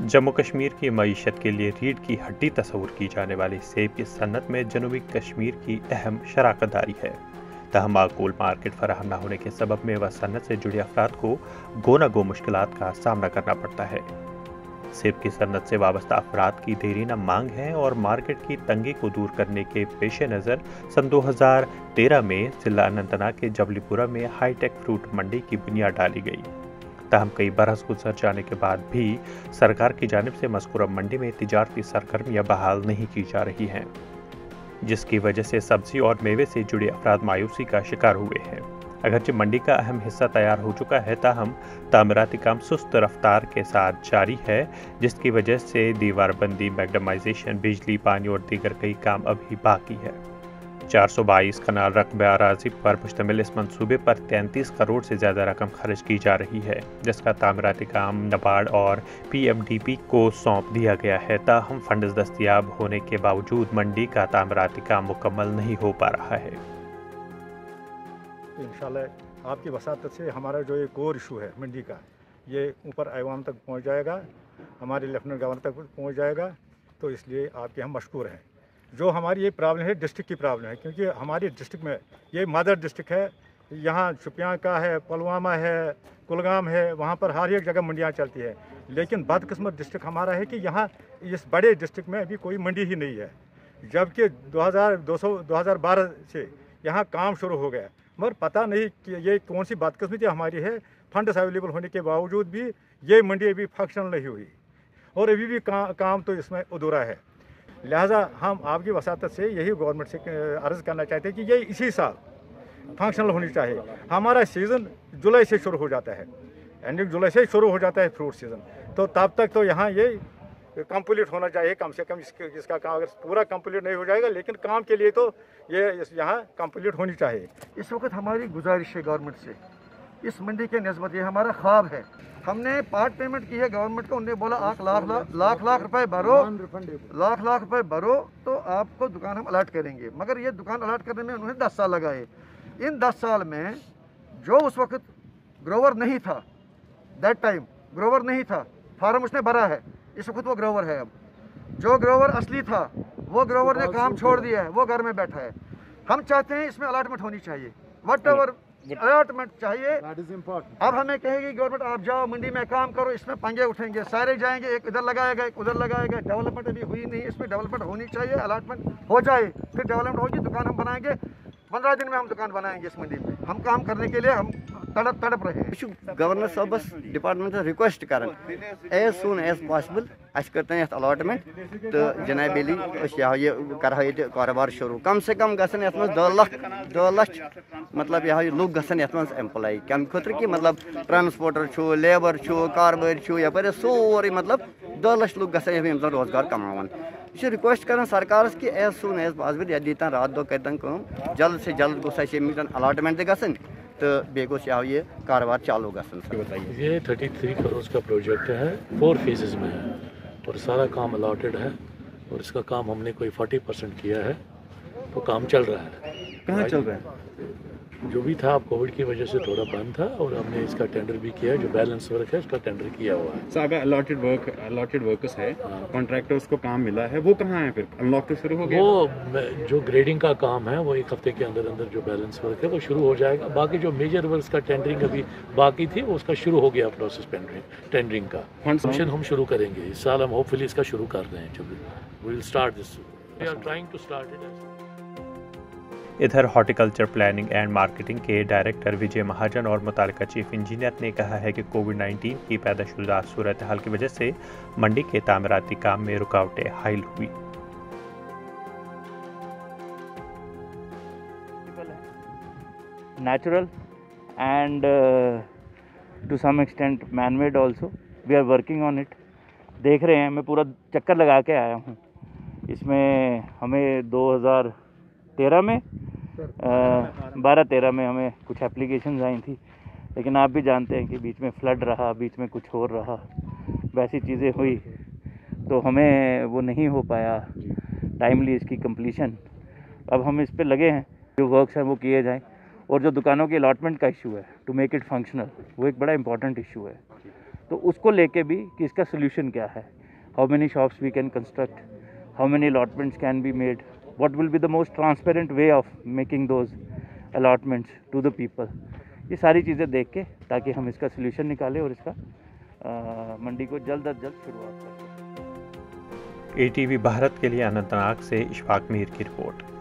जम्मू कश्मीर की मईशत के लिए रीढ़ की हड्डी तस्वुर की जाने वाली सेब की सन्नत में जनूबी कश्मीर की अहम शराकतदारी है। तहम माकूल मार्केट फराहम न होने के सबब मेवा सन्नत से जुड़े अफराद को गो न गो मुश्किलात का सामना करना पड़ता है। सेब की सन्नत से वाबस्ता अफराद की देरी न मांग है और मार्केट की तंगी को दूर करने के पेश नज़र सन 2013 में जिला अनंतनाग के जबलीपुरा में हाईटेक फ्रूट मंडी की बुनियाद डाली गई। तहम कई बरस गुजर जाने के बाद भी सरकार की जानिब से मज़कूरा मंडी में तिजारती सरगर्मियां बहाल नहीं की जा रही हैं, जिसकी वजह से सब्जी और मेवे से जुड़े अफराद मायूसी का शिकार हुए हैं। अगरचे मंडी का अहम हिस्सा तैयार हो चुका है, ताहम तामीराती काम सुस्त रफ्तार के साथ जारी है, जिसकी वजह से दीवारबंदी, मैग्डमाइजेशन, बिजली, पानी और दीगर कई काम अभी बाकी है। 422 कनाल रकबे अराजी पर मुश्तमिल इस मंसूबे पर 33 करोड़ से ज़्यादा रकम खर्च की जा रही है, जिसका तामीराती काम नबार्ड और PFDP को सौंप दिया गया है। ताहम फंड्स दस्तियाब होने के बावजूद मंडी का तामीराती काम मुकम्मल नहीं हो पा रहा है। इंशाल्लाह आपकी वसातत से हमारा जो ये कोर इशू है मंडी का, ये ऊपर ऐवान तक पहुंच जाएगा, हमारे लेफ्टिनेंट गवर्नर तक पहुंच जाएगा। तो इसलिए आपके हम मशकूर हैं। जो हमारी ये प्रॉब्लम है डिस्ट्रिक्ट की प्रॉब्लम है, क्योंकि हमारी डिस्ट्रिक्ट में ये मदर डिस्ट्रिक्ट है। यहाँ शुपियाँ का है, पुलवामा है, कुलगाम है, वहाँ पर हर एक जगह मंडियाँ चलती है। लेकिन बदकिस्मत डिस्ट्रिक्ट हमारा है कि यहाँ इस बड़े डिस्ट्रिक्ट में अभी कोई मंडी ही नहीं है, जबकि 2012 से यहाँ काम शुरू हो गया। मगर पता नहीं कि ये कौन सी बदकिस्मती हमारी है, फंड्स अवेलेबल होने के बावजूद भी ये मंडी अभी फंक्शनल नहीं हुई और अभी भी काम तो इसमें अधूरा है। लिहाजा हम आपकी वसातत से यही गवर्नमेंट से अर्ज़ करना चाहते हैं कि ये इसी साल फंक्शनल होनी चाहिए। हमारा सीज़न जुलाई से शुरू हो जाता है, एंडिंग जुलाई से शुरू हो जाता है फ्रूट सीज़न, तो तब तक तो यहाँ ये कंप्लीट होना चाहिए कम से कम। इसका काम अगर पूरा कंप्लीट नहीं हो जाएगा, लेकिन काम के लिए तो ये यहाँ कंप्लीट होनी चाहिए। इस वक्त हमारी गुजारिश है गवर्नमेंट से, इस मंडी के नस्बत ये हमारा ख्वाब है। हमने पार्ट पेमेंट की है गवर्नमेंट को, उन्होंने बोला लाख रुपए भरो, लाख रुपए भरो तो आपको दुकान हम अलर्ट करेंगे। मगर ये दुकान अलर्ट करने में उन्होंने 10 साल लगाए। इन 10 साल में जो उस वक्त ग्रोवर नहीं था, दैट टाइम ग्रोवर नहीं था, फार्म उसने भरा है, इस वक्त वो ग्रोवर है। अब जो ग्रोवर असली था वो ग्रोवर ने काम छोड़ दिया है, वो घर में बैठा है। हम चाहते हैं इसमें अलॉटमेंट होनी चाहिए, वट एवर अलॉटमेंट चाहिए। अब हमें कहेगी गवर्नमेंट आप जाओ मंडी में काम करो, इसमें पंगे उठेंगे, सारे जाएंगे, एक इधर लगाएगा एक उधर लगाएगा। डेवलपमेंट अभी हुई नहीं, इसमें डेवलपमेंट होनी चाहिए, अलॉटमेंट हो जाए, फिर डेवलपमेंट होगी, दुकान हम बनाएंगे। 15 दिन में हम दुकान बनाएंगे इस मंडी में। हम काम करने के लिए हम तड़प रहे हैं। गवर्नर साहबस डिपार्टमेंट रिक्वेस्ट कर एज सून एज पॉसिबल अस कर अलॉटमेंट तो जनाब अली कर कारोबार शुरू। कम से कम गसन 2 लाख मतलब यह लुक गसन एम्प्लॉय कम खुद कि मतलब ट्रांसपोर्टर लेबर कारबार यप सोरे मतलब 2 लाख लुक गसन रोजगार कमान। यह रिक्वेस्ट कर सरकार कि एज सून एज पॉसिबल यह दीतन रात दो कर जल्द से जल्द गोस अलॉटमेंट गसन तो बेगोस ये कारोबार चालू गसन। ये 33 करोड़ का प्रोजेक्ट है, 4 फेजेस में है और सारा काम अलॉटेड है और इसका काम हमने कोई 40% किया है, तो काम चल रहा है। कहाँ चल रहा है? जो भी था अब कोविड की वजह से थोड़ा बंद था और हमने इसका टेंडर भी किया है, जो बैलेंस वर्क है उसका टेंडर किया हुआ है। सो अगर अलॉटेड वर्कर्स है, कॉन्ट्रैक्टर्स को काम मिला है, वो कहाँ है? फिर अनलॉक तो शुरू हो गया। वो जो ग्रेडिंग का काम है वो 1 हफ्ते के अंदर अंदर जो बैलेंस वर्क है वो शुरू हो जाएगा। बाकी जो मेजर वर्क का टेंडरिंग अभी बाकी थी वो उसका शुरू हो गया प्रोसेस टेंडरिंग का। फंक्शन हम शुरू करेंगे इस साल, हम होपफुली इसका शुरू कर रहे हैं। We will start this, we are trying to start it. इधर हॉर्टिकल्चर प्लानिंग एंड मार्केटिंग के डायरेक्टर विजय महाजन और मुतालिका चीफ इंजीनियर ने कहा है कि कोविड-19 की पैदाशुदा सूरत हाल की वजह से मंडी के तामीराती काम में रुकावटें हाइल हुई। Natural and to some extent man-made also. We are working on it. देख रहे हैं, मैं पूरा चक्कर लगा के आया हूँ। इसमें हमें 2013 में 12-13 में हमें कुछ एप्लीकेशंस आई थी, लेकिन आप भी जानते हैं कि बीच में फ्लड रहा, बीच में कुछ और रहा, वैसी चीज़ें हुई तो हमें वो नहीं हो पाया टाइमली इसकी कंप्लीशन। अब हम इस पे लगे हैं, जो वर्क्स हैं वो किए जाएं। और जो दुकानों के अलॉटमेंट का इशू है, टू मेक इट फंक्शनल, वो एक बड़ा इंपॉर्टेंट इशू है। तो उसको लेके भी कि इसका सोल्यूशन क्या है, how many shops we can construct, how many allotments can be made, what will be the most transparent way of making those allotments to the people. ये सारी चीज़ें देख के ताकि हम इसका सोल्यूशन निकालें और इसका मंडी को जल्द अज जल्द शुरुआत करें। ATV भारत के लिए अनंतनाग से इशफाक मीर की रिपोर्ट।